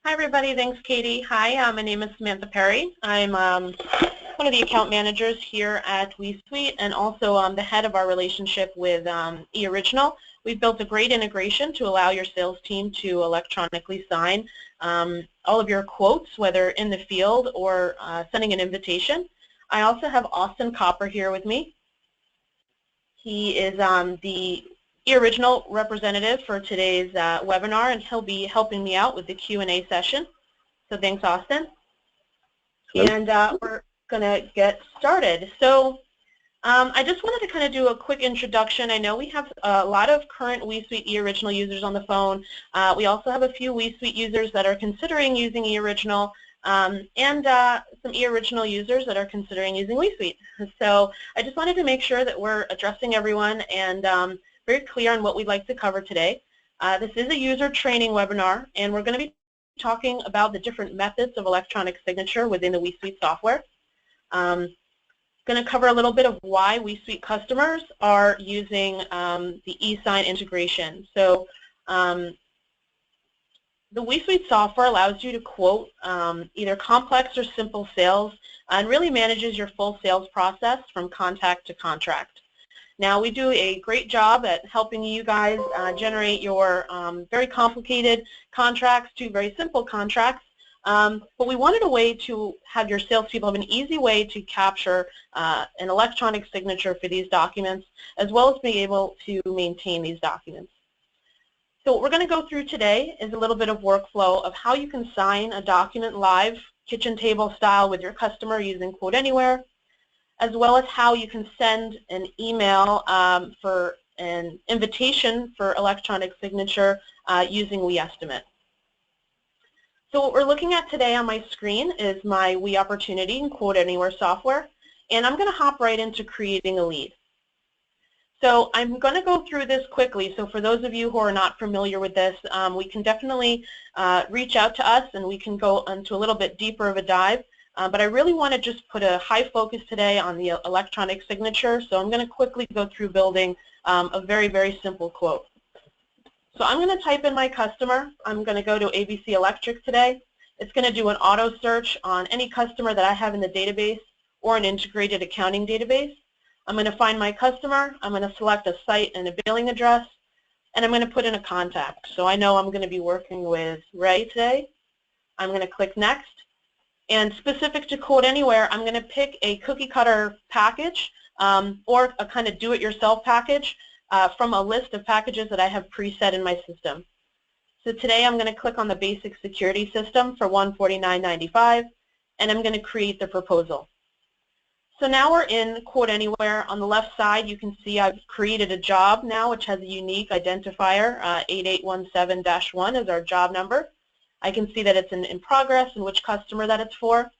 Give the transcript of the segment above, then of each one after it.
Hi, everybody. Thanks, Katie. Hi, my name is Samantha Perry. I'm one of the account managers here at WeSuite and also the head of our relationship with eOriginal. We've built a great integration to allow your sales team to electronically sign all of your quotes, whether in the field or sending an invitation. I also have Austin Copper here with me. He is the eOriginal representative for today's webinar, and he'll be helping me out with the Q&A session. So thanks, Austin. Hello. And we're going to get started. So I just wanted to kind of do a quick introduction. I know we have a lot of current WeSuite eOriginal users on the phone. We also have a few WeSuite users that are considering using eOriginal, and some eOriginal users that are considering using WeSuite. So I just wanted to make sure that we're addressing everyone and very clear on what we'd like to cover today. This is a user training webinar, and we're going to be talking about the different methods of electronic signature within the WeSuite software. Going to cover a little bit of why WeSuite customers are using the ESIGN integration. So the WeSuite software allows you to quote either complex or simple sales and really manages your full sales process from contact to contract. Now, we do a great job at helping you guys generate your very complicated contracts to very simple contracts, but we wanted a way to have your salespeople have an easy way to capture an electronic signature for these documents, as well as being able to maintain these documents. So what we're going to go through today is a little bit of workflow of how you can sign a document live, kitchen table style with your customer using Quote Anywhere, as well as how you can send an email for an invitation for electronic signature using WeEstimate. So what we're looking at today on my screen is my WeOpportunity and Quote Anywhere software, and I'm going to hop right into creating a lead. So I'm going to go through this quickly, so for those of you who are not familiar with this, we can definitely reach out to us and we can go into a little bit deeper of a dive. But I really want to just put a high focus today on the electronic signature, so I'm going to quickly go through building a very, very simple quote. So I'm going to type in my customer. I'm going to go to ABC Electric today. It's going to do an auto search on any customer that I have in the database or an integrated accounting database. I'm going to find my customer. I'm going to select a site and a billing address, and I'm going to put in a contact. So I know I'm going to be working with Ray today. I'm going to click Next. And specific to Quote Anywhere, I'm going to pick a cookie cutter package or a kind of do-it-yourself package from a list of packages that I have preset in my system. So today I'm going to click on the basic security system for $149.95, and I'm going to create the proposal. So now we're in Quote Anywhere. On the left side, you can see I've created a job now, which has a unique identifier. 8817-1 is our job number. I can see that it's in progress and which customer that it's for.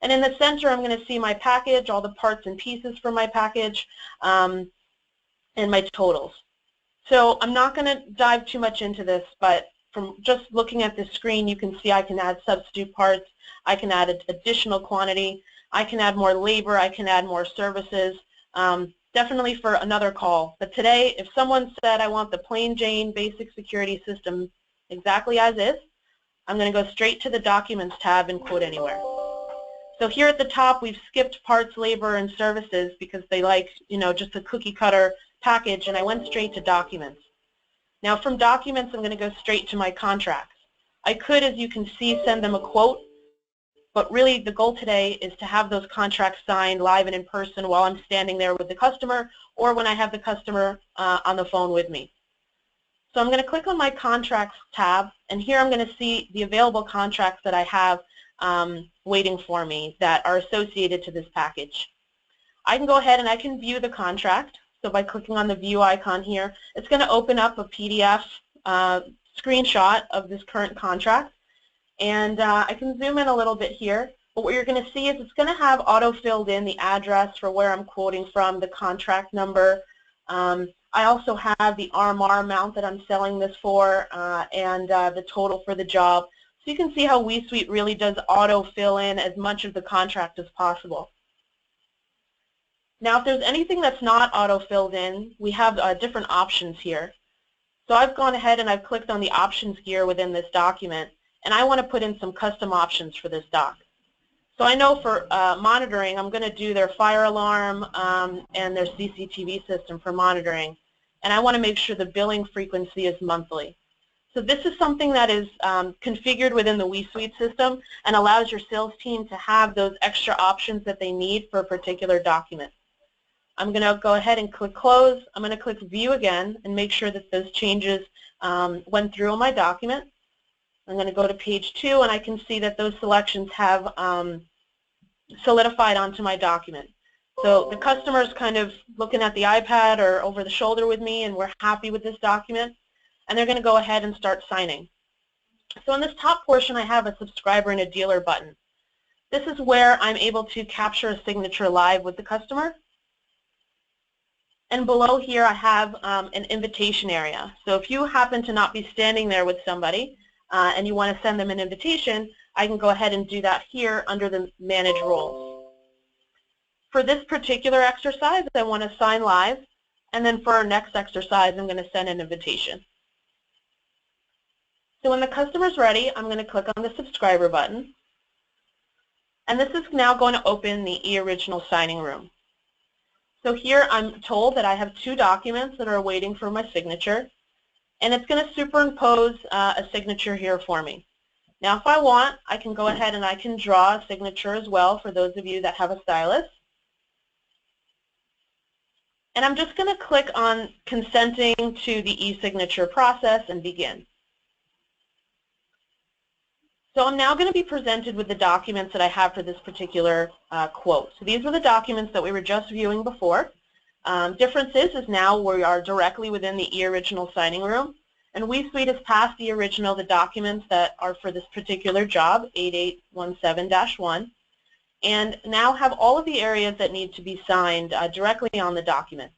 And in the center, I'm going to see my package, all the parts and pieces for my package, and my totals. So I'm not going to dive too much into this, but from just looking at this screen, you can see I can add substitute parts. I can add additional quantity. I can add more labor. I can add more services, definitely for another call. But today, if someone said I want the plain Jane basic security system exactly as is, I'm going to go straight to the Documents tab in Quote Anywhere. So here at the top, we've skipped parts, labor, and services because they like, just a cookie cutter package, and I went straight to Documents. Now from Documents, I'm going to go straight to my contracts. I could, as you can see, send them a quote, but really the goal today is to have those contracts signed live and in person while I'm standing there with the customer or when I have the customer on the phone with me. So I'm going to click on my Contracts tab, and here I'm going to see the available contracts that I have waiting for me that are associated to this package. I can go ahead and I can view the contract. So by clicking on the View icon here, it's going to open up a PDF screenshot of this current contract. And I can zoom in a little bit here. But what you're going to see is it's going to have auto-filled in the address for where I'm quoting from, the contract number. I also have the RMR amount that I'm selling this for and the total for the job. So you can see how WeSuite really does auto-fill in as much of the contract as possible. Now, if there's anything that's not auto-filled in, we have different options here. So I've gone ahead and I've clicked on the options gear within this document, and I want to put in some custom options for this doc. So I know for monitoring, I'm going to do their fire alarm and their CCTV system for monitoring, and I want to make sure the billing frequency is monthly. So this is something that is configured within the WeSuite system and allows your sales team to have those extra options that they need for a particular document. I'm going to go ahead and click Close. I'm going to click View again and make sure that those changes went through on my document. I'm going to go to page 2, and I can see that those selections have solidified onto my document. So the customer is kind of looking at the iPad or over the shoulder with me, and we're happy with this document, and they're going to go ahead and start signing. So in this top portion, I have a subscriber and a dealer button. This is where I'm able to capture a signature live with the customer. And below here I have an invitation area. So if you happen to not be standing there with somebody and you want to send them an invitation, I can go ahead and do that here under the Manage Roles. For this particular exercise, I want to sign live, and then for our next exercise, I'm going to send an invitation. So when the customer's ready, I'm going to click on the subscriber button, and this is now going to open the eOriginal signing room. So here I'm told that I have 2 documents that are waiting for my signature, and it's going to superimpose a signature here for me. Now if I want, I can go ahead and I can draw a signature as well for those of you that have a stylus. And I'm just going to click on consenting to the e-signature process and begin. So I'm now going to be presented with the documents that I have for this particular quote. So these were the documents that we were just viewing before. Difference is now we are directly within the eOriginal signing room, and WeSuite has passed eOriginal the documents that are for this particular job, 8817-1, and now have all of the areas that need to be signed directly on the document.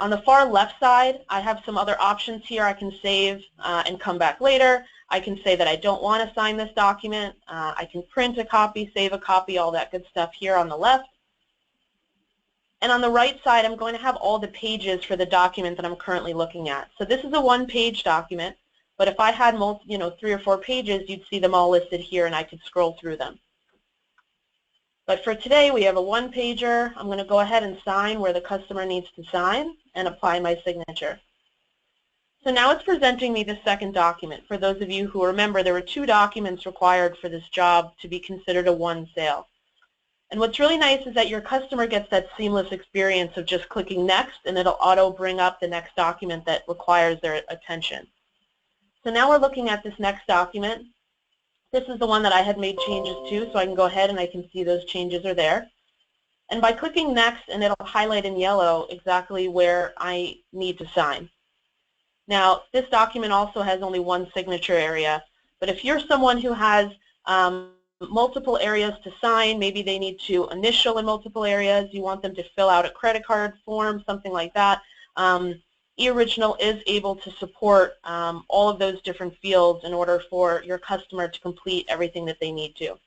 On the far left side, I have some other options here. I can save and come back later. I can say that I don't want to sign this document. I can print a copy, save a copy, all that good stuff here on the left. And on the right side, I'm going to have all the pages for the document that I'm currently looking at. So this is a one-page document, but if I had 3 or 4 pages, you'd see them all listed here, and I could scroll through them. But for today, we have a one-pager. I'm going to go ahead and sign where the customer needs to sign and apply my signature. So now it's presenting me the second document. For those of you who remember, there were 2 documents required for this job to be considered a one sale. And what's really nice is that your customer gets that seamless experience of just clicking next, and it'll auto bring up the next document that requires their attention. So now we're looking at this next document. This is the one that I had made changes to, so I can go ahead and I can see those changes are there. And by clicking next, and it'll highlight in yellow exactly where I need to sign. Now, this document also has only one signature area, but if you're someone who has multiple areas to sign, maybe they need to initial in multiple areas, you want them to fill out a credit card form, something like that, eOriginal is able to support all of those different fields in order for your customer to complete everything that they need to.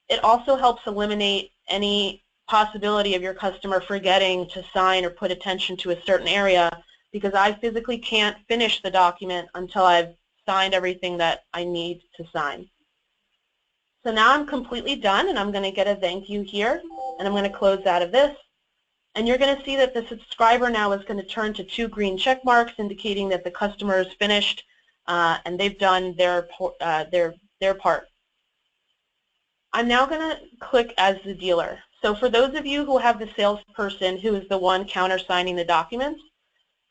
It also helps eliminate any possibility of your customer forgetting to sign or put attention to a certain area, because I physically can't finish the document until I've signed everything that I need to sign. So now I'm completely done, and I'm going to get a thank you here, and I'm going to close out of this. And you're going to see that the subscriber now is going to turn to 2 green check marks indicating that the customer is finished and they've done their part. I'm now going to click as the dealer. So for those of you who have the salesperson who is the one countersigning the documents,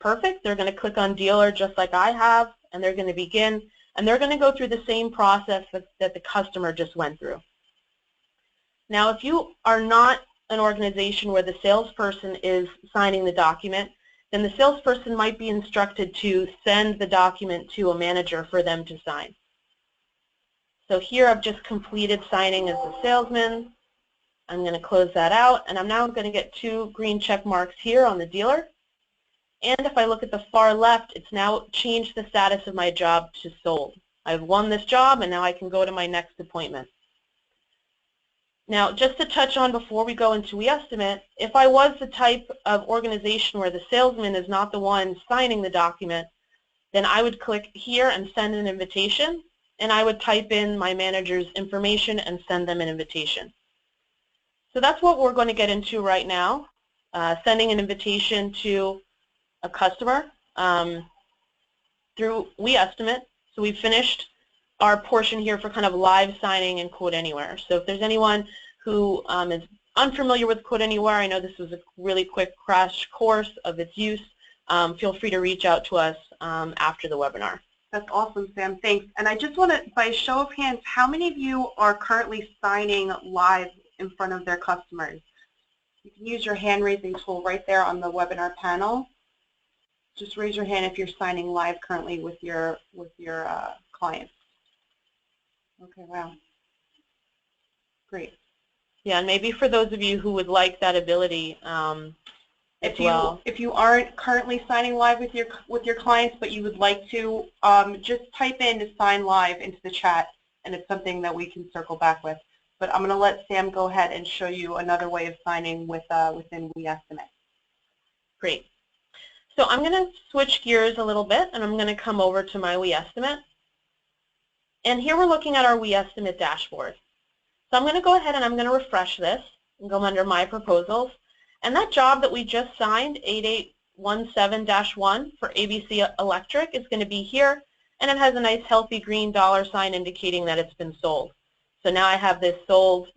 perfect. They're going to click on dealer just like I have, and they're going to begin, and they're going to go through the same process that the customer just went through. Now, if you are not an organization where the salesperson is signing the document, then the salesperson might be instructed to send the document to a manager for them to sign. So here I've just completed signing as a salesman. I'm going to close that out, and I'm now going to get 2 green check marks here on the dealer. And if I look at the far left, it's now changed the status of my job to sold. I've won this job, and now I can go to my next appointment. Now, just to touch on before we go into eEstimate, if I was the type of organization where the salesman is not the one signing the document, then I would click here and send an invitation, and I would type in my manager's information and send them an invitation. So that's what we're going to get into right now, sending an invitation to a customer through WeEstimate. So we finished our portion here for kind of live signing and Quote Anywhere. So if there's anyone who is unfamiliar with Quote Anywhere, I know this was a really quick crash course of its use. Feel free to reach out to us after the webinar. That's awesome, Sam. Thanks. And I just want to, by show of hands, how many of you are currently signing live in front of their customers? You can use your hand raising tool right there on the webinar panel. Just raise your hand if you're signing live currently with your clients. Okay, wow. Great. Yeah, and maybe for those of you who would like that ability if you aren't currently signing live with your clients, but you would like to, just type in to sign live into the chat, and it's something that we can circle back with. But I'm going to let Sam go ahead and show you another way of signing within WeEstimate. Great. So I'm going to switch gears a little bit, and I'm going to come over to my WeEstimate. And here we're looking at our WeEstimate dashboard. So I'm going to go ahead and I'm going to refresh this and go under My Proposals. And that job that we just signed, 8817-1 for ABC Electric, is going to be here, and it has a nice healthy green $sign indicating that it's been sold. So now I have this sold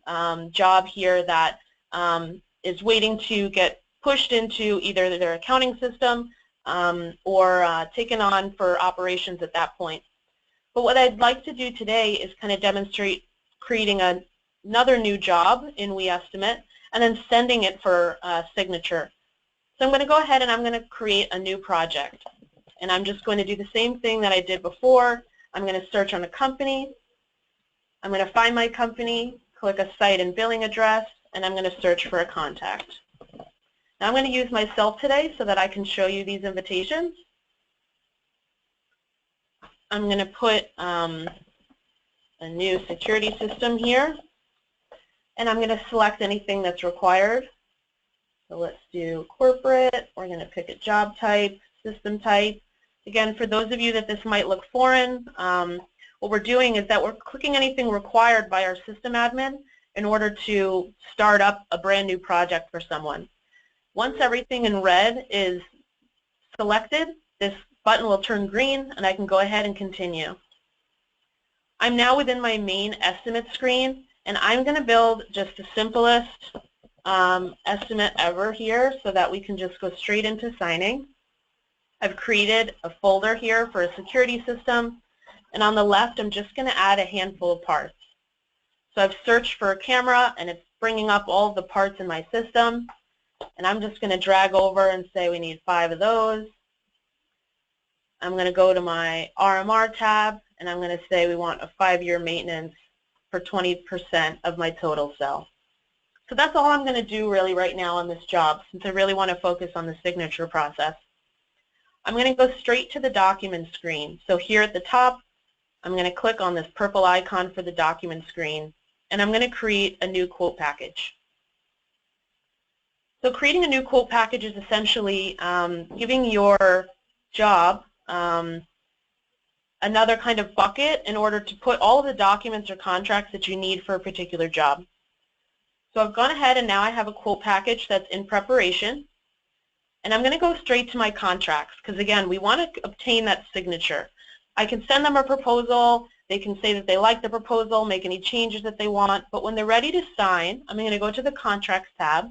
job here that is waiting to get pushed into either their accounting system or taken on for operations at that point. But what I'd like to do today is kind of demonstrate creating another new job in WeEstimate and then sending it for signature. So I'm going to go ahead and I'm going to create a new project. And I'm just going to do the same thing that I did before. I'm going to search on a company. I'm going to find my company, click a site and billing address, and I'm going to search for a contact. Now I'm going to use myself today so that I can show you these invitations. I'm going to put a new security system here, and I'm going to select anything that's required. So let's do corporate. We're going to pick a job type, system type. Again, for those of you that this might look foreign, what we're doing is that we're clicking anything required by our system admin in order to start up a brand new project for someone. Once everything in red is selected, this button will turn green and I can go ahead and continue. I'm now within my main estimate screen, and I'm going to build just the simplest estimate ever here so that we can just go straight into signing. I've created a folder here for a security system, and on the left I'm just going to add a handful of parts. So I've searched for a camera and it's bringing up all of the parts in my system, and I'm just going to drag over and say we need 5 of those. I'm going to go to my RMR tab and I'm going to say we want a 5-year maintenance for 20% of my total sell. So that's all I'm going to do really right now on this job, since I really want to focus on the signature process. I'm going to go straight to the document screen. So here at the top, I'm going to click on this purple icon for the document screen, and I'm going to create a new quote package. So creating a new quote package is essentially giving your job another kind of bucket in order to put all of the documents or contracts that you need for a particular job. So I've gone ahead and now I have a quote package that's in preparation, and I'm going to go straight to my contracts because, again, we want to obtain that signature. I can send them a proposal, they can say that they like the proposal, make any changes that they want, but when they're ready to sign, I'm going to go to the Contracts tab,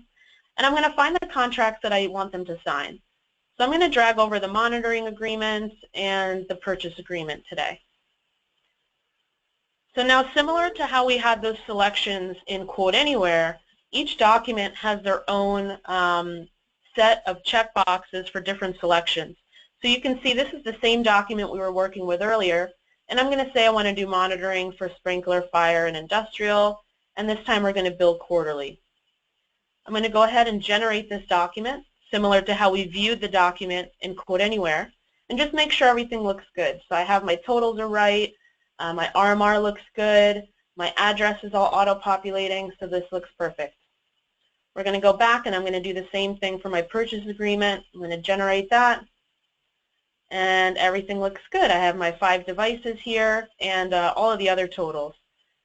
and I'm going to find the contracts that I want them to sign. So I'm going to drag over the monitoring agreement and the purchase agreement today. So now, similar to how we had those selections in Quote Anywhere, each document has their own set of checkboxes for different selections. So you can see this is the same document we were working with earlier, and I'm going to say I want to do monitoring for sprinkler, fire, and industrial, and this time we're going to bill quarterly. I'm going to go ahead and generate this document, similar to how we viewed the document in Quote Anywhere, and just make sure everything looks good. So I have my totals are right, my RMR looks good, my address is all auto-populating, so this looks perfect. We're going to go back and I'm going to do the same thing for my purchase agreement. I'm going to generate that. and everything looks good. I have my 5 devices here and all of the other totals.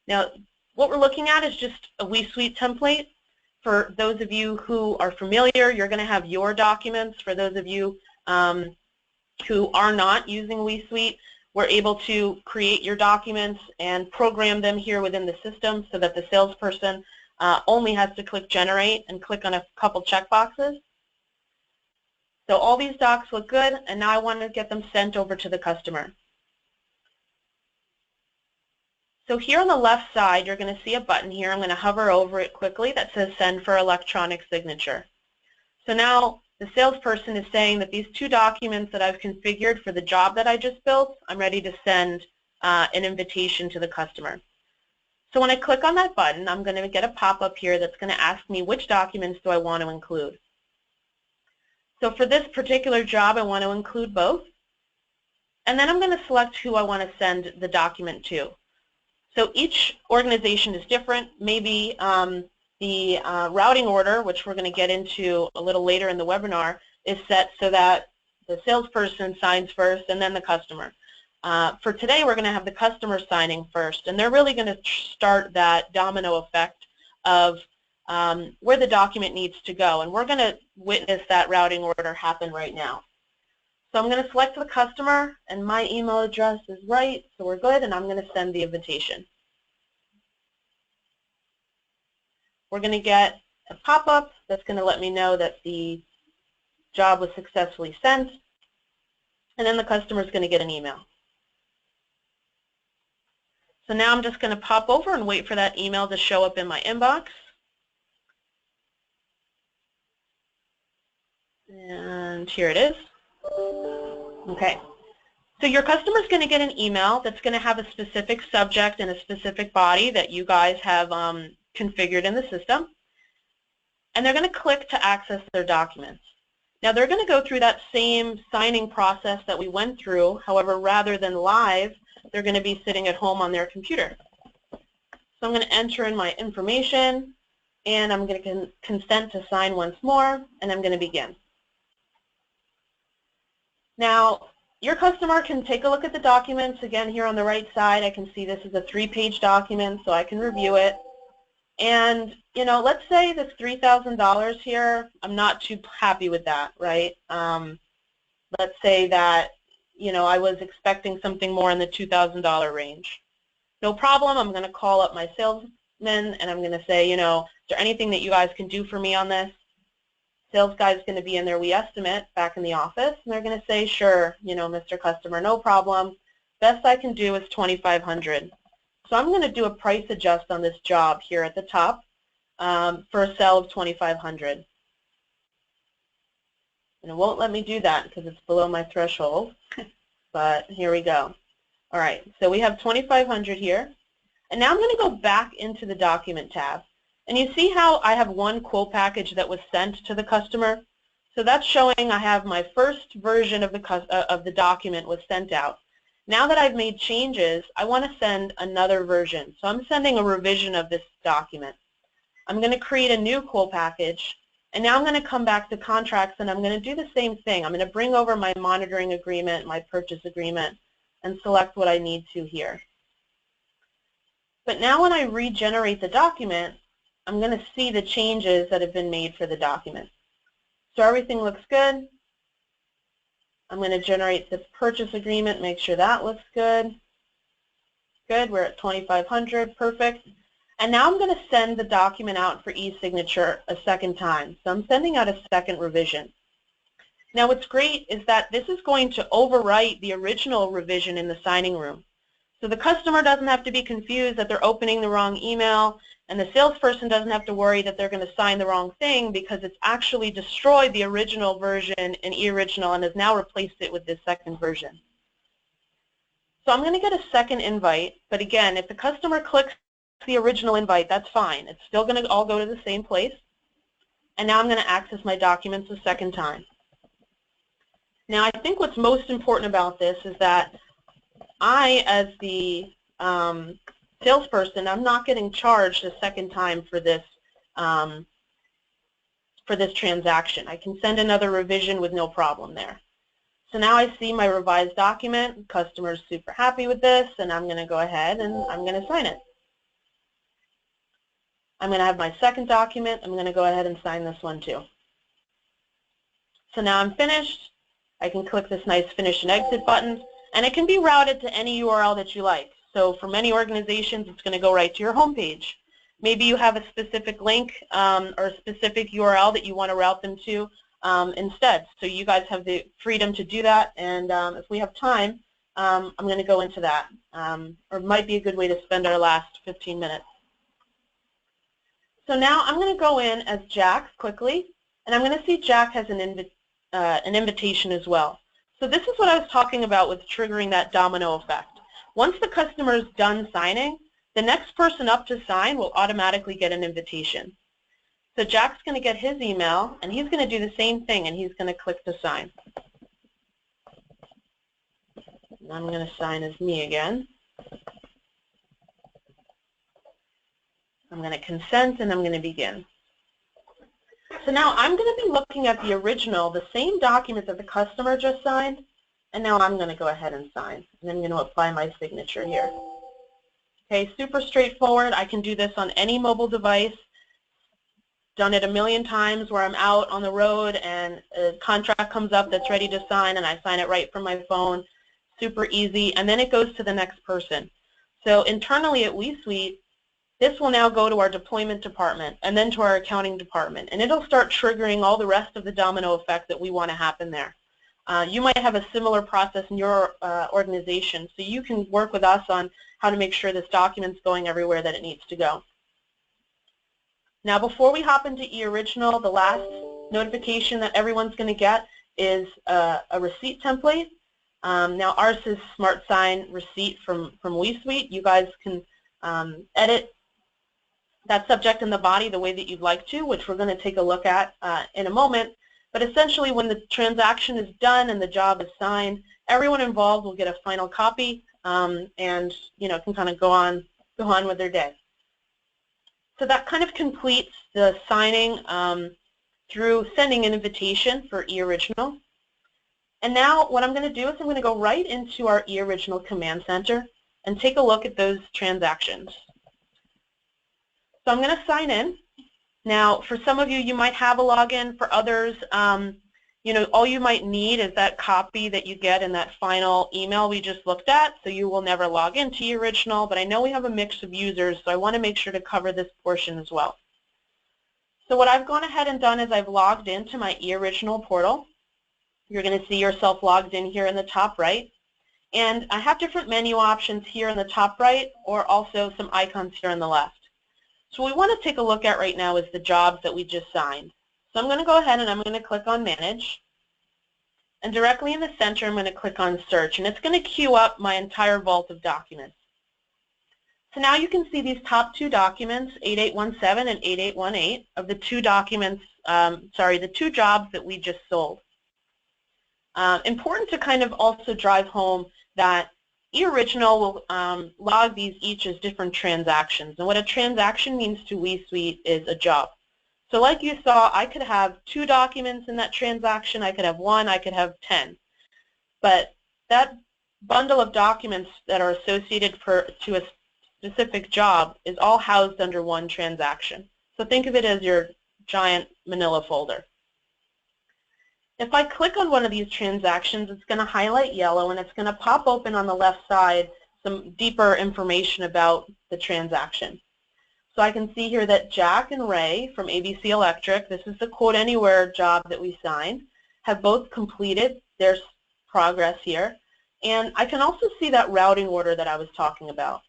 Now, what we're looking at is just a WeSuite template. For those of you who are familiar, you're going to have your documents. For those of you who are not using WeSuite, we're able to create your documents and program them here within the system so that the salesperson only has to click Generate and click on a couple checkboxes. So all these docs look good, and now I want to get them sent over to the customer. So here on the left side, you're going to see a button here. I'm going to hover over it quickly that says Send for Electronic Signature. So now the salesperson is saying that these 2 documents that I've configured for the job that I just built, I'm ready to send an invitation to the customer. So when I click on that button, I'm going to get a pop-up here that's going to ask me which documents do I want to include. So for this particular job, I want to include both. And then I'm going to select who I want to send the document to. So each organization is different. Maybe the routing order, which we're going to get into a little later in the webinar, is set so that the salesperson signs first and then the customer. For today, we're going to have the customer signing first, and they're really going to start that domino effect of where the document needs to go, and we're going to witness that routing order happen right now. So I'm going to select the customer, and my email address is right, so we're good, and I'm going to send the invitation. We're going to get a pop-up that's going to let me know that the job was successfully sent, and then the customer is going to get an email. So now I'm just going to pop over and wait for that email to show up in my inbox. And here it is. Okay. So your customer is going to get an email that's going to have a specific subject and a specific body that you guys have configured in the system. And they're going to click to access their documents. Now they're going to go through that same signing process that we went through. However, rather than live, they're going to be sitting at home on their computer. So I'm going to enter in my information, and I'm going to consent to sign once more, and I'm going to begin. Now, your customer can take a look at the documents. Again, here on the right side, I can see this is a 3-page document, so I can review it. And, you know, let's say this $3,000 here, I'm not too happy with that, right? Let's say that, you know, I was expecting something more in the $2,000 range. No problem. I'm going to call up my salesman, and I'm going to say, you know, is there anything that you guys can do for me on this? Sales guy is going to be in their WeEstimate back in the office, and they're going to say, sure, you know, Mr. Customer, no problem. Best I can do is $2,500. So I'm going to do a price adjust on this job here at the top for a sale of $2,500. And it won't let me do that because it's below my threshold, but here we go. All right, so we have $2,500 here. And now I'm going to go back into the document tab. And you see how I have one quote package that was sent to the customer? So that's showing I have my first version of the document was sent out. Now that I've made changes, I want to send another version. So I'm sending a revision of this document. I'm going to create a new quote package, and now I'm going to come back to contracts, and I'm going to do the same thing. I'm going to bring over my monitoring agreement, my purchase agreement, and select what I need to here. But now when I regenerate the document, I'm going to see the changes that have been made for the document. So everything looks good. I'm going to generate this purchase agreement, make sure that looks good. Good, we're at $2,500, perfect. And now I'm going to send the document out for e-signature a second time. So I'm sending out a second revision. Now what's great is that this is going to overwrite the original revision in the signing room. So the customer doesn't have to be confused that they're opening the wrong email, and the salesperson doesn't have to worry that they're going to sign the wrong thing because it's actually destroyed the original version in eOriginal and has now replaced it with this second version. So I'm going to get a second invite, but again, if the customer clicks the original invite, that's fine. It's still going to all go to the same place. And now I'm going to access my documents a second time. Now I think what's most important about this is that I, as the salesperson, I'm not getting charged a second time for this transaction. I can send another revision with no problem there. So now I see my revised document. Customer's super happy with this, and I'm going to go ahead and I'm going to sign it. I'm going to have my second document. I'm going to go ahead and sign this one too. So now I'm finished. I can click this nice Finish and Exit button, and it can be routed to any URL that you like. So for many organizations, it's going to go right to your home page. Maybe you have a specific link or a specific URL that you want to route them to instead. So you guys have the freedom to do that, and if we have time, I'm going to go into that. Or it might be a good way to spend our last 15 minutes. So now I'm going to go in as Jack quickly, and I'm going to see Jack has an invitation as well. So this is what I was talking about with triggering that domino effect. Once the customer is done signing, the next person up to sign will automatically get an invitation. So Jack's going to get his email, and he's going to do the same thing, and he's going to click to sign. And I'm going to sign as me again. I'm going to consent, and I'm going to begin. So now I'm going to be looking at the original, the same document that the customer just signed, and now I'm going to go ahead and sign. And I'm going to apply my signature here. Okay, super straightforward. I can do this on any mobile device. Done it a million times where I'm out on the road and a contract comes up that's ready to sign, and I sign it right from my phone. Super easy. And then it goes to the next person. So internally at WeSuite, this will now go to our deployment department and then to our accounting department, and it'll start triggering all the rest of the domino effect that we want to happen there. You might have a similar process in your organization, so you can work with us on how to make sure this document's going everywhere that it needs to go. Now before we hop into eOriginal, the last notification that everyone's going to get is a receipt template. Now ours is Smart Sign Receipt from WeSuite. You guys can edit that subject in the body the way that you'd like to, which we're going to take a look at in a moment. But essentially, when the transaction is done and the job is signed, everyone involved will get a final copy and can kind of go on with their day. So that kind of completes the signing through sending an invitation for eOriginal. And now what I'm going to do is I'm going to go right into our eOriginal Command Center and take a look at those transactions. So I'm going to sign in. Now, for some of you, you might have a login. For others, all you might need is that copy that you get in that final email we just looked at, so you will never log into eOriginal, but I know we have a mix of users, so I want to make sure to cover this portion as well. So what I've gone ahead and done is I've logged into my eOriginal portal. You're going to see yourself logged in here in the top right. And I have different menu options here in the top right, or also some icons here on the left. So what we want to take a look at right now is the jobs that we just signed. So I'm going to go ahead and I'm going to click on Manage. And directly in the center, I'm going to click on Search. And it's going to queue up my entire vault of documents. So now you can see these top two documents, 8817 and 8818, of the two documents, the two jobs that we just sold. Important to kind of also drive home that eOriginal will log these each as different transactions. And what a transaction means to WeSuite is a job. So like you saw, I could have 2 documents in that transaction, I could have 1, I could have 10. But that bundle of documents that are associated to a specific job is all housed under one transaction. So think of it as your giant manila folder. If I click on one of these transactions, it's going to highlight yellow and it's going to pop open on the left side some deeper information about the transaction. So I can see here that Jack and Ray from ABC Electric, this is the Quote Anywhere job that we signed, have both completed their progress here. And I can also see that routing order that I was talking about.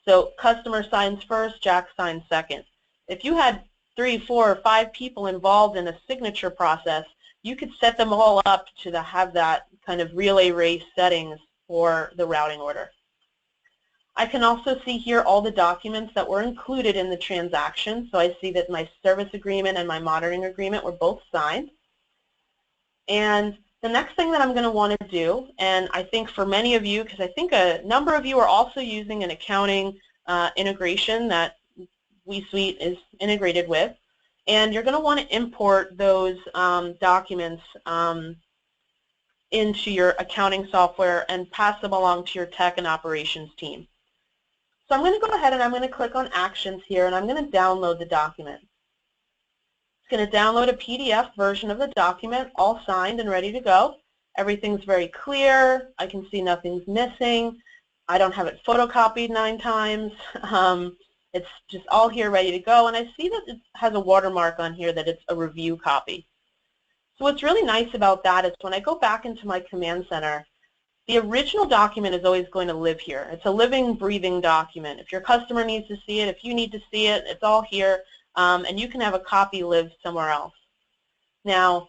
So customer signs first, Jack signs second. If you had 3, 4, or 5 people involved in a signature process, you could set them all up to have that kind of relay race settings for the routing order. I can also see here all the documents that were included in the transaction. So I see that my service agreement and my monitoring agreement were both signed. And the next thing that I'm going to want to do, and I think for many of you, because I think a number of you are also using an accounting integration that WeSuite is integrated with, and you're going to want to import those documents into your accounting software and pass them along to your tech and operations team. So I'm going to go ahead and I'm going to click on Actions here, and I'm going to download the document. It's going to download a PDF version of the document, all signed and ready to go. Everything's very clear. I can see nothing's missing. I don't have it photocopied 9 times. It's just all here ready to go, and I see that it has a watermark on here that it's a review copy. So what's really nice about that is when I go back into my command center, the original document is always going to live here. It's a living, breathing document. If your customer needs to see it, if you need to see it, it's all here, and you can have a copy live somewhere else. Now,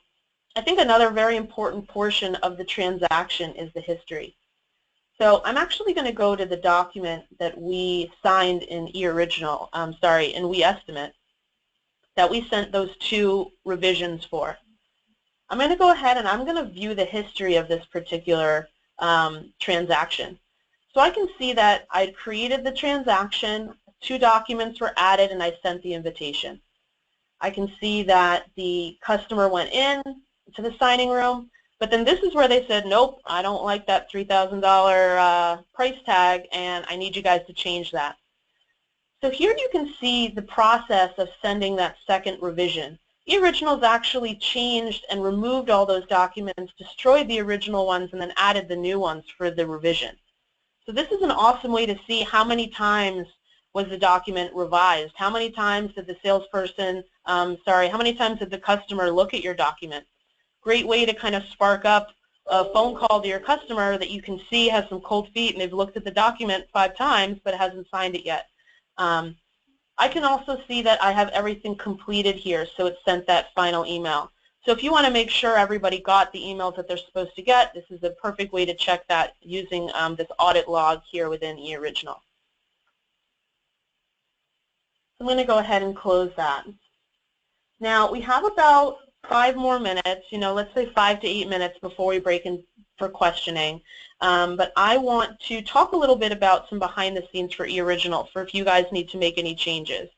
I think another very important portion of the transaction is the history. So I'm actually going to go to the document that we signed in eOriginal, in WeEstimate, that we sent those 2 revisions for. I'm going to go ahead and I'm going to view the history of this particular transaction. So I can see that I'd created the transaction, 2 documents were added, and I sent the invitation. I can see that the customer went in to the signing room, but then this is where they said, nope, I don't like that $3,000 price tag, and I need you guys to change that. So here you can see the process of sending that second revision. eOriginal's actually changed and removed all those documents, destroyed the original ones, and then added the new ones for the revision. So this is an awesome way to see how many times was the document revised, how many times did the salesperson, how many times did the customer look at your document. Great way to kind of spark up a phone call to your customer that you can see has some cold feet and they've looked at the document 5 times but hasn't signed it yet. I can also see that I have everything completed here, so it sent that final email. So if you want to make sure everybody got the emails that they're supposed to get, this is the perfect way to check that using this audit log here within eOriginal. I'm going to go ahead and close that. Now we have about 5 more minutes, let's say 5 to 8 minutes before we break in for questioning. But I want to talk a little bit about some behind the scenes for eOriginal for if you guys need to make any changes.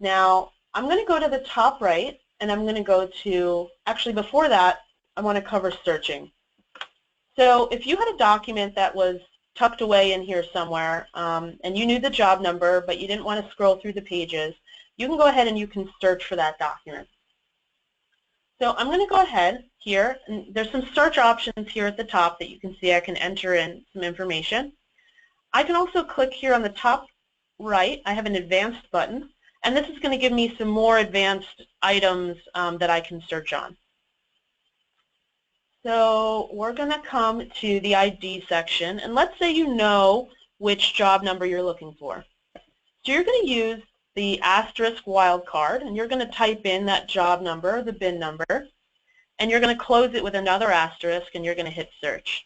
Now I'm going to go to the top right, and I'm going to go to, actually before that, I want to cover searching. So if you had a document that was tucked away in here somewhere, and you knew the job number, but you didn't want to scroll through the pages, you can go ahead and you can search for that document. So I'm going to go ahead here, and there's some search options here at the top that you can see. I can enter in some information. I can also click here on the top right. I have an advanced button, and this is going to give me some more advanced items that I can search on. So we're going to come to the ID section, and let's say you know which job number you're looking for. So you're going to use the asterisk wildcard, and you're going to type in that job number, the bin number, and you're going to close it with another asterisk, and you're going to hit search.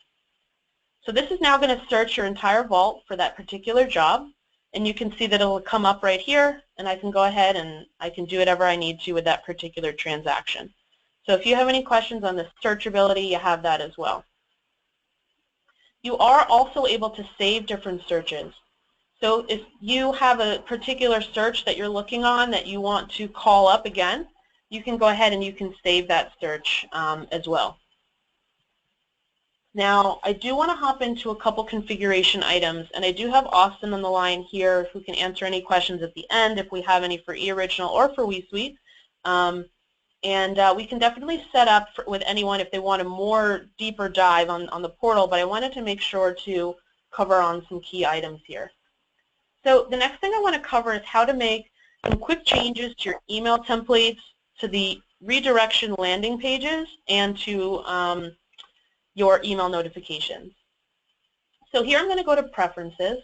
So this is now going to search your entire vault for that particular job, and you can see that it will come up right here, and I can go ahead and I can do whatever I need to with that particular transaction. So if you have any questions on the searchability, you have that as well. You are also able to save different searches. So if you have a particular search that you're looking on that you want to call up again, you can go ahead and you can save that search as well. Now, I do want to hop into a couple configuration items, and I do have Austin on the line here who can answer any questions at the end if we have any for eOriginal or for WeSuite. We can definitely set up with anyone if they want a more deeper dive on the portal, but I wanted to make sure to cover on some key items here. So the next thing I want to cover is how to make some quick changes to your email templates, to the redirection landing pages, and to your email notifications. So here I'm going to go to Preferences,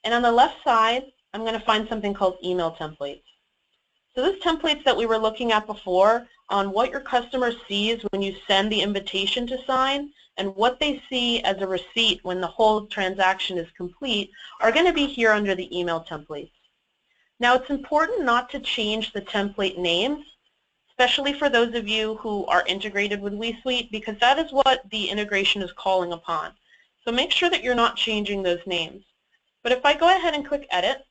and on the left side I'm going to find something called Email Templates. So this templates that we were looking at before on what your customer sees when you send the invitation to sign and what they see as a receipt when the whole transaction is complete are going to be here under the email templates. Now it's important not to change the template names, especially for those of you who are integrated with WeSuite, because that is what the integration is calling upon. So make sure that you're not changing those names. But if I go ahead and click Edit,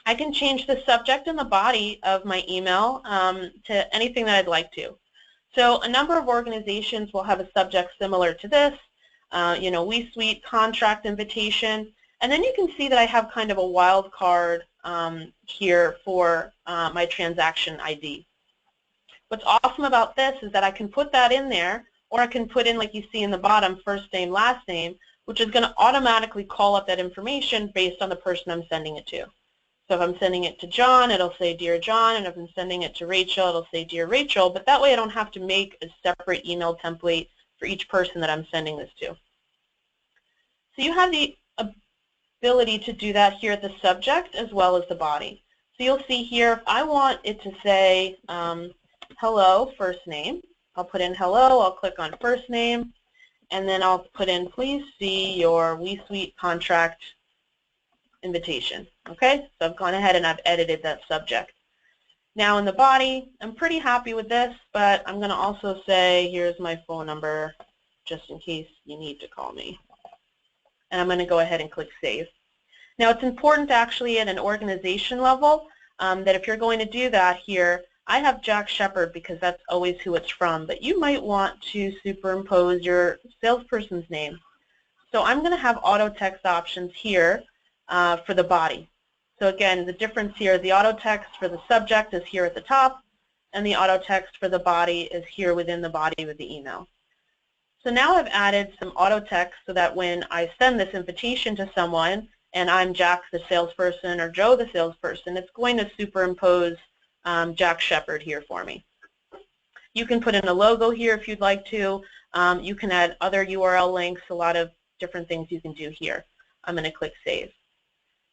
I can change the subject and the body of my email to anything that I'd like to. So a number of organizations will have a subject similar to this, WeSuite contract invitation, and then you can see that I have kind of a wild card here for my transaction ID. What's awesome about this is that I can put that in there, or I can put in, like you see in the bottom, first name, last name, which is going to automatically call up that information based on the person I'm sending it to. So if I'm sending it to John, it'll say Dear John, and if I'm sending it to Rachel, it'll say Dear Rachel, but that way I don't have to make a separate email template for each person that I'm sending this to. So you have the ability to do that here at the subject as well as the body. So you'll see here, if I want it to say hello, first name, I'll put in hello, I'll click on first name, and then I'll put in please see your WeSuite contract invitation. Okay, so I've gone ahead and I've edited that subject. Now in the body, I'm pretty happy with this, but I'm going to also say here's my phone number just in case you need to call me. And I'm going to go ahead and click Save. Now it's important actually at an organization level that if you're going to do that here, I have Jack Shepard because that's always who it's from, but you might want to superimpose your salesperson's name. So I'm going to have auto text options here for the body. So again, the difference here, the auto text for the subject is here at the top, and the auto text for the body is here within the body with the email. So now I've added some auto text so that when I send this invitation to someone, and I'm Jack the salesperson or Joe the salesperson, it's going to superimpose Jack Shepard here for me. You can put in a logo here if you'd like to. You can add other URL links, a lot of different things you can do here. I'm going to click Save.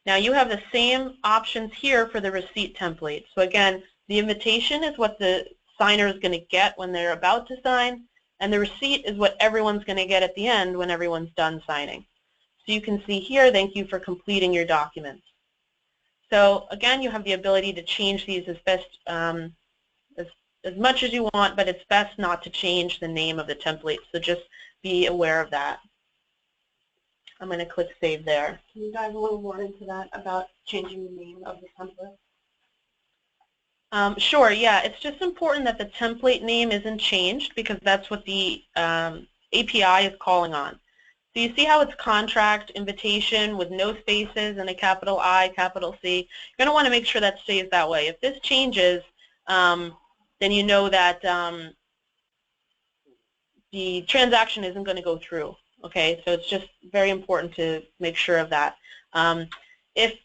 Now you have the same options here for the receipt template. So again, the invitation is what the signer is going to get when they're about to sign, and the receipt is what everyone's going to get at the end when everyone's done signing. So you can see here, thank you for completing your documents. So again, you have the ability to change these as best as much as you want, but it's best not to change the name of the template. So just be aware of that. I'm going to click Save there. Can you dive a little more into that about changing the name of the template? Sure, yeah. It's just important that the template name isn't changed because that's what the API is calling on. So you see how it's contract invitation with no spaces and a capital I, capital C. You're going to want to make sure that stays that way. If this changes, then you know that the transaction isn't going to go through. Okay, so it's just very important to make sure of that. If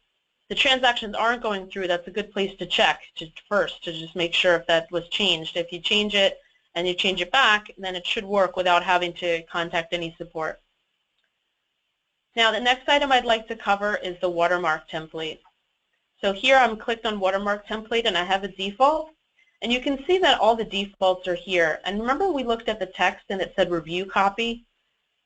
the transactions aren't going through, that's a good place to check first to just make sure if that was changed. If you change it and you change it back, then it should work without having to contact any support. Now the next item I'd like to cover is the watermark template. So here I'm clicked on watermark template and I have a default. And you can see that all the defaults are here. And remember we looked at the text and it said review copy?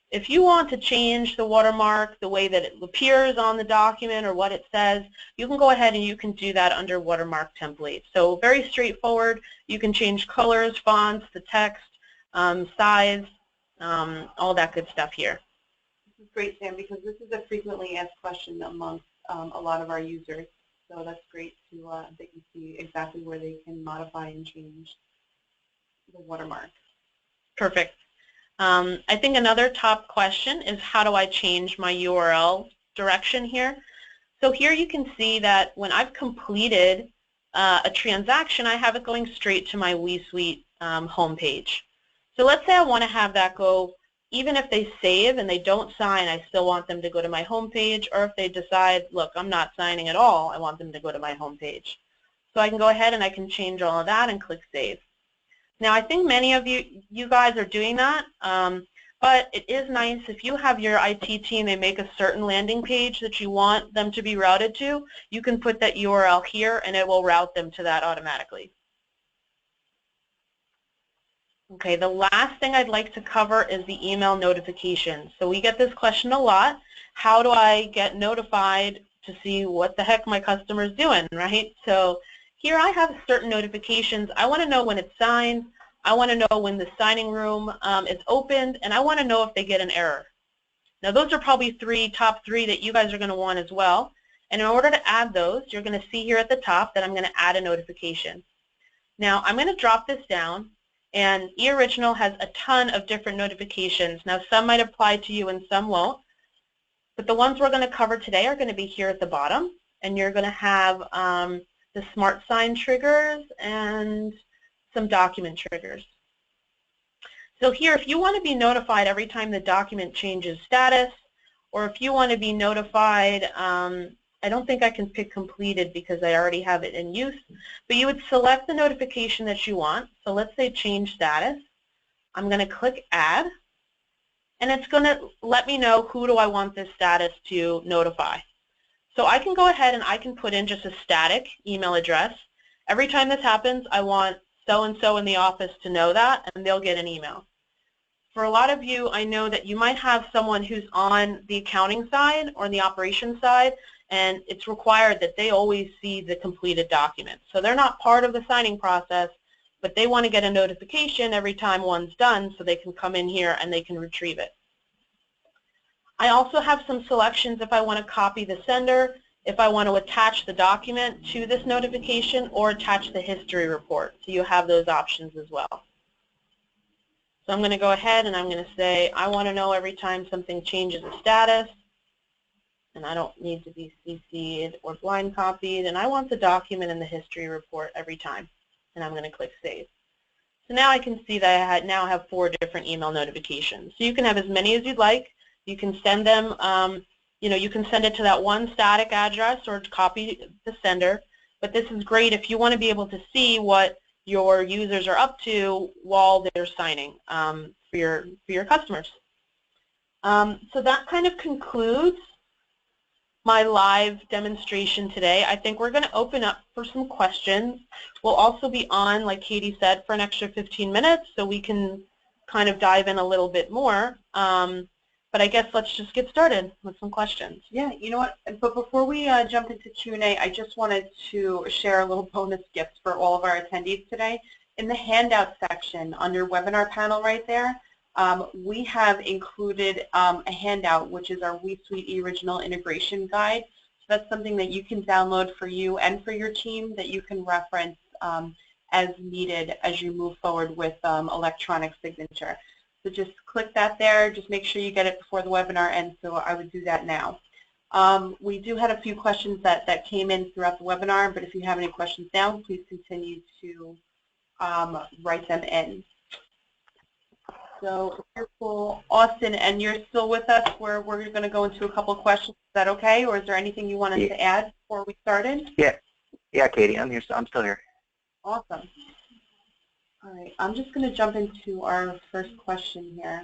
If you want to change the watermark the way that it appears on the document or what it says, you can go ahead and you can do that under watermark template. So very straightforward. You can change colors, fonts, the text, size, all that good stuff here. This is great, Sam, because this is a frequently asked question amongst a lot of our users. So that's great to that you see exactly where they can modify and change the watermark. Perfect. I think another top question is how do I change my URL direction here? So here you can see that when I've completed a transaction, I have it going straight to my WeSuite homepage. So let's say I want to have that go, even if they save and they don't sign, I still want them to go to my homepage, or if they decide, look, I'm not signing at all, I want them to go to my homepage. So I can go ahead and I can change all of that and click Save. Now, I think many of you guys are doing that, but it is nice if you have your IT team, they make a certain landing page that you want them to be routed to, you can put that URL here and it will route them to that automatically. Okay, the last thing I'd like to cover is the email notification. So we get this question a lot. How do I get notified to see what the heck my customer is doing, right? So here I have certain notifications. I want to know when it's signed. I want to know when the signing room is opened, and I want to know if they get an error. Now those are probably top three that you guys are going to want as well. And in order to add those, you're going to see here at the top that I'm going to add a notification. Now I'm going to drop this down, And eOriginal has a ton of different notifications. Now, some might apply to you and some won't, but the ones we're going to cover today are going to be here at the bottom, and you're going to have the smart sign triggers and some document triggers. So here, if you want to be notified every time the document changes status, or if you want to be notified, I don't think I can pick completed because I already have it in use, but you would select the notification that you want. So let's say change status. I'm going to click add, and it's going to let me know who do I want this status to notify. So I can go ahead and I can put in just a static email address. Every time this happens, I want so-and-so in the office to know that, and they'll get an email. For a lot of you, I know that you might have someone who's on the accounting side or the operations side, and it's required that they always see the completed document. So they're not part of the signing process, but they want to get a notification every time one's done so they can come in here and they can retrieve it. I also have some selections if I want to copy the sender, if I want to attach the document to this notification, or attach the history report. So you have those options as well. So I'm going to go ahead and I'm going to say I want to know every time something changes a status, and I don't need to be CC'd or blind copied, and I want the document and the history report every time, and I'm going to click Save. So now I can see that I now have 4 different email notifications. So you can have as many as you'd like. You can send them, you can send it to that one static address or copy the sender, but this is great if you want to be able to see what your users are up to while they're signing for your customers. So that kind of concludes my live demonstration today. I think we're going to open up for some questions. We'll also be on, like Katie said, for an extra 15 minutes so we can kind of dive in a little bit more. But I guess let's just get started with some questions. Yeah, you know what, but before we jump into Q&A, I just wanted to share a little bonus gift for all of our attendees today. In the handout section under webinar panel right there, we have included a handout which is our WeSuite eOriginal integration guide. So that's something that you can download for you and for your team that you can reference as needed as you move forward with electronic signature. So just click that there. Just make sure you get it before the webinar ends, so I would do that now. We do have a few questions that came in throughout the webinar, but if you have any questions now, please continue to write them in. So, Austin, and you're still with us. We're going to go into a couple of questions. Is that okay, or is there anything you wanted to add before we started? Yeah, Katie, I'm here. I'm still here. Awesome. All right, I'm just going to jump into our first question here.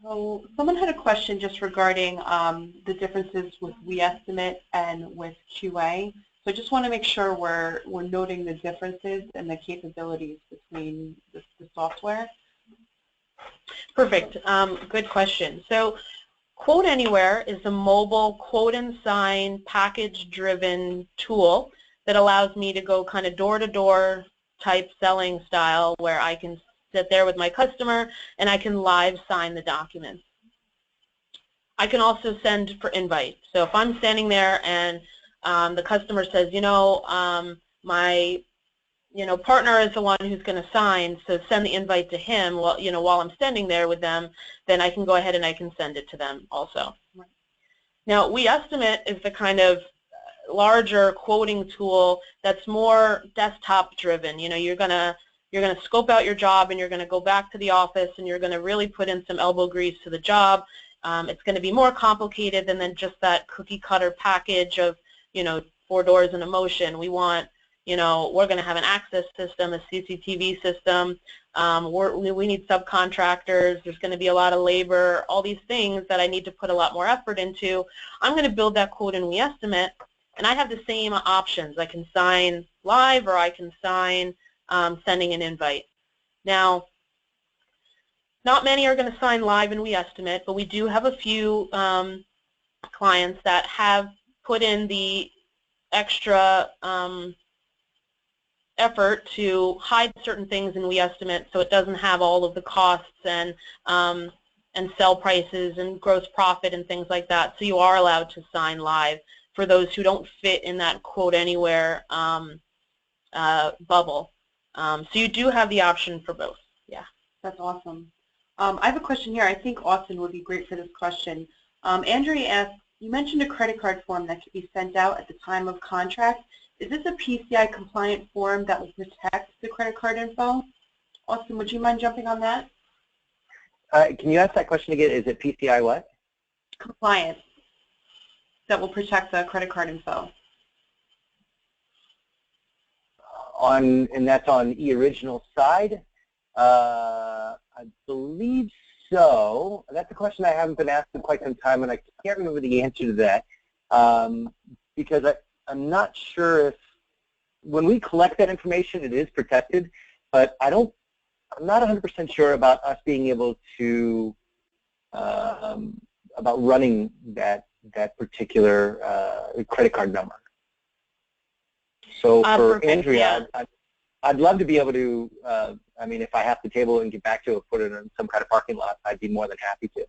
So someone had a question just regarding the differences with WeEstimate and with QA. So I just want to make sure we're noting the differences and the capabilities between the software. Perfect. Good question. So Quote Anywhere is a mobile quote and sign package-driven tool that allows me to go kind of door-to-door type selling style where I can sit there with my customer and I can live sign the documents. I can also send for invite. So if I'm standing there and the customer says, my partner is the one who's going to sign, so send the invite to him while I'm standing there with them, then I can go ahead and I can send it to them also. Now, WeEstimate is the kind of larger quoting tool that's more desktop driven. You're gonna scope out your job and you're gonna go back to the office and you're gonna really put in some elbow grease to the job. It's going to be more complicated than just that cookie cutter package of 4 doors and a motion. We want we're going to have an access system, a CCTV system. We need subcontractors. There's going to be a lot of labor, all these things that I need to put a lot more effort into. I'm going to build that quote in WeEstimate, and I have the same options. I can sign live or I can sign sending an invite. Now, not many are going to sign live in WeEstimate, but we do have a few clients that have put in the extra effort to hide certain things in WeEstimate so it doesn't have all of the costs and sell prices and gross profit and things like that. So you are allowed to sign live for those who don't fit in that Quote Anywhere bubble. So you do have the option for both. Yeah. That's awesome. I have a question here. I think Austin would be great for this question. Andrea asked, you mentioned a credit card form that could be sent out at the time of contract. Is this a PCI compliant form that will protect the credit card info? Austin, would you mind jumping on that? Can you ask that question again? Is it PCI what? Compliant, that will protect the credit card info. And that's on eOriginal side? I believe so. That's a question I haven't been asked in quite some time, and I can't remember the answer to that because I'm not sure if when we collect that information, it is protected, but I'm not 100% sure about us being able to about running that particular credit card number. So for perfect, Andrea, yeah. I'd love to be able to, I mean, if I have to table and get back to it, put it in some kind of parking lot, I'd be more than happy to.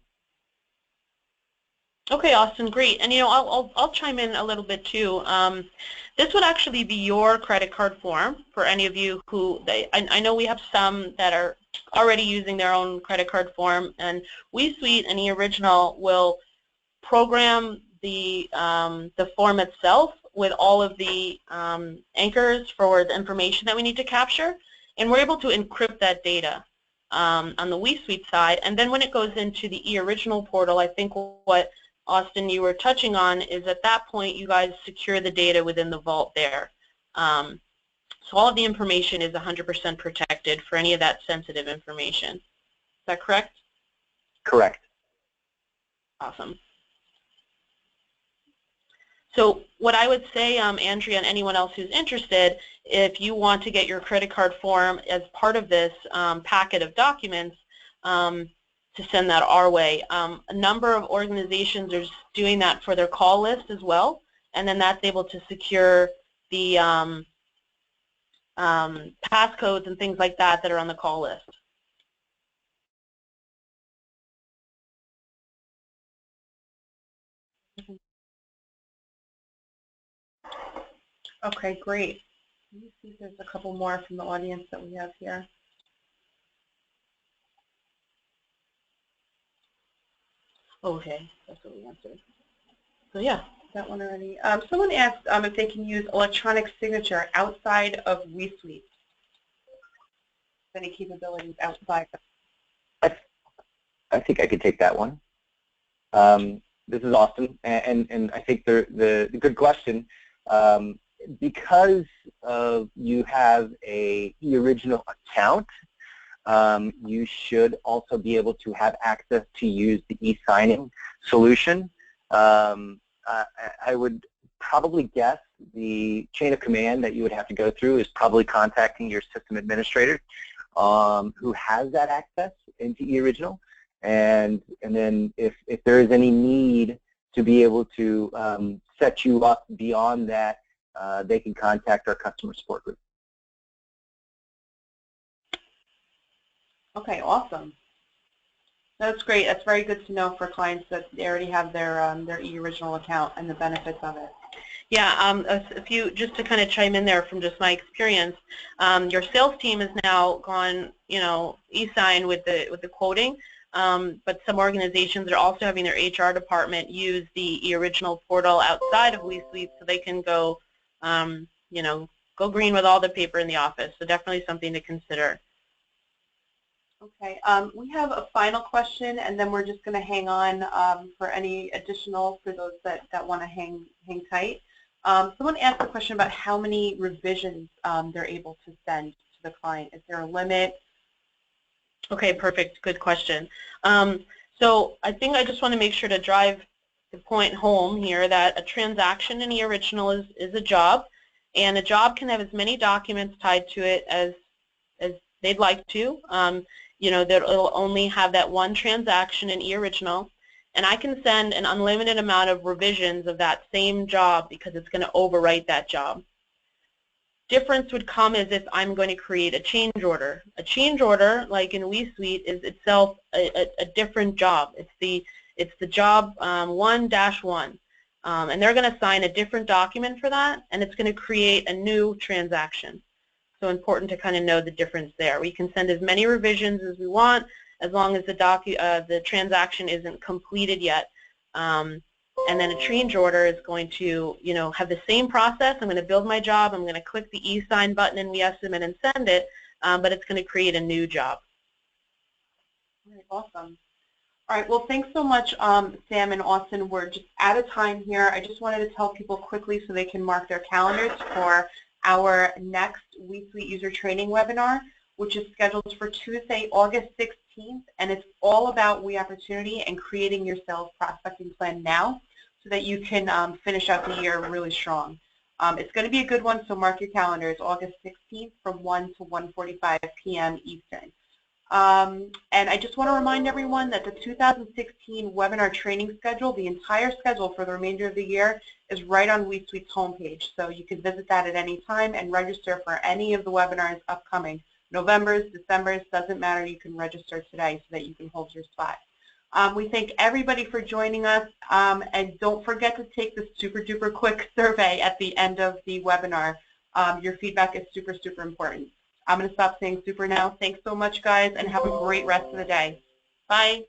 Okay, Austin, great. And you know, I'll chime in a little bit too. This would actually be your credit card form for any of you who, I know we have some that are already using their own credit card form, and WeSuite and eOriginal will program the form itself with all of the anchors for the information that we need to capture, and we're able to encrypt that data on the WeSuite side. And then when it goes into the eOriginal portal, I think what Austin you were touching on is at that point you guys secure the data within the vault there. So all of the information is 100% protected for any of that sensitive information. Is that correct? Correct. Awesome. So what I would say, Andrea, and anyone else who's interested, if you want to get your credit card form as part of this packet of documents, to send that our way. A number of organizations are doing that for their call list as well, and then that's able to secure the passcodes and things like that that are on the call list. Okay, great. Let me see if there's a couple more from the audience that we have here. Okay, that's what we answered. So yeah. That one already. Someone asked if they can use electronic signature outside of WeSuite. Any capabilities outside? I think I could take that one. This is Austin, and I think the good question. Because you have a eOriginal account, you should also be able to have access to use the e-signing solution. I would probably guess the chain of command that you would have to go through is probably contacting your system administrator who has that access into eOriginal, and then if there is any need to be able to set you up beyond that, they can contact our customer support group. Okay, awesome. That's great. That's very good to know for clients that they already have their eOriginal account and the benefits of it. Yeah, if you just to kind of chime in there from just my experience, your sales team has now gone, you know, e-sign with the quoting, but some organizations are also having their HR department use the eOriginal portal outside of WeSuite so they can go, you know, go green with all the paper in the office. So definitely something to consider. Okay, we have a final question, and then we're just going to hang on for any additional for those that want to hang tight. Someone asked a question about how many revisions they're able to send to the client. Is there a limit? Okay, perfect. Good question. So I think I just want to make sure to drive the point home here that a transaction in eOriginal is a job, and a job can have as many documents tied to it as they'd like to. You know, that it'll only have that one transaction in eOriginal, and I can send an unlimited amount of revisions of that same job because it's going to overwrite that job. Difference would come as if I'm going to create a change order. A change order, like in WeSuite, is itself a different job. It's the job 1-1, and they're going to sign a different document for that, and it's going to create a new transaction. So important to kind of know the difference there. We can send as many revisions as we want as long as the transaction isn't completed yet. And then a change order is going to, have the same process. I'm going to build my job. I'm going to click the e-sign button in WeEstimate and send it, but it's going to create a new job. All right, awesome. All right, well, thanks so much, Sam and Austin. We're just out of time here. I just wanted to tell people quickly so they can mark their calendars for our next WeSuite user training webinar, which is scheduled for Tuesday, August 16th, and it's all about WeOpportunity and creating your sales prospecting plan now so that you can finish out the year really strong. It's going to be a good one, so mark your calendars, August 16th from 1 to 1:45 p.m. Eastern. And I just want to remind everyone that the 2016 webinar training schedule, the entire schedule for the remainder of the year, is right on WeSuite's homepage. So you can visit that at any time and register for any of the webinars upcoming. November's, December's, doesn't matter. You can register today so that you can hold your spot. We thank everybody for joining us, and don't forget to take the super duper quick survey at the end of the webinar. Your feedback is super, super important. I'm going to stop saying super now. Thanks so much, guys, and have a great rest of the day. Bye.